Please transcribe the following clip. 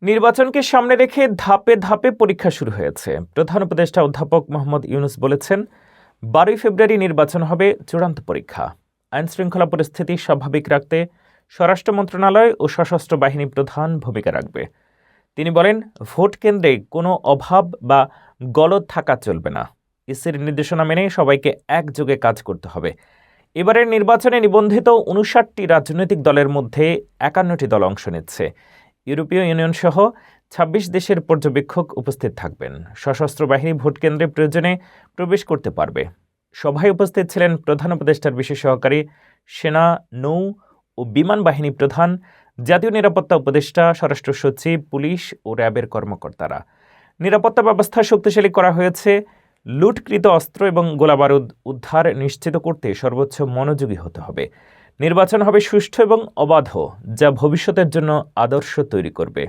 নির্বাচনকে সামনে রেখে ধাপে ধাপে পরীক্ষা শুরু হয়েছে। প্রধান উপদেষ্টা অধ্যাপক মোহাম্মদ ইউনূস বলেছেন, 12ই ফেব্রুয়ারি নির্বাচন হবে চূড়ান্ত পরীক্ষা। আইনশৃঙ্খলা পরিস্থিতি স্বাভাবিক রাখতে স্বরাষ্ট্র মন্ত্রণালয় ও সশস্ত্র বাহিনী প্রধান ভূমিকা রাখবে। তিনি বলেন, ভোট কেন্দ্রে কোনো অভাব বা গলদ থাকা চলবে না। ইসির নির্দেশনা মেনে সবাইকে একযোগে কাজ করতে হবে। এবারের নির্বাচনে নিবন্ধিত 59টি রাজনৈতিক দলের মধ্যে 51টি দল অংশ নিচ্ছে। ইউরোপীয় ইউনিয়ন সহ ২৬ দেশের পর্যবেক্ষক উপস্থিত থাকবেন। সশস্ত্র বাহিনী ভোটকেন্দ্রে প্রয়োজনে প্রবেশ করতে পারবে। সভায় উপস্থিত ছিলেন প্রধান উপদেষ্টার বিশেষ সহকারী, সেনা, নৌ ও বিমান বাহিনী প্রধান, জাতীয় নিরাপত্তা উপদেষ্টা, স্বরাষ্ট্র সচিব, পুলিশ ও র্যাবের কর্মকর্তারা। নিরাপত্তা ব্যবস্থা শক্তিশালী করা হয়েছে। লুটকৃত অস্ত্র এবং গোলাবারুদ উদ্ধার নিশ্চিত করতে সর্বোচ্চ মনোযোগী হতে হবে। নির্বাচন হবে সুষ্ঠু এবং অবাধ, যা ভবিষ্যতের জন্য আদর্শ তৈরি করবে।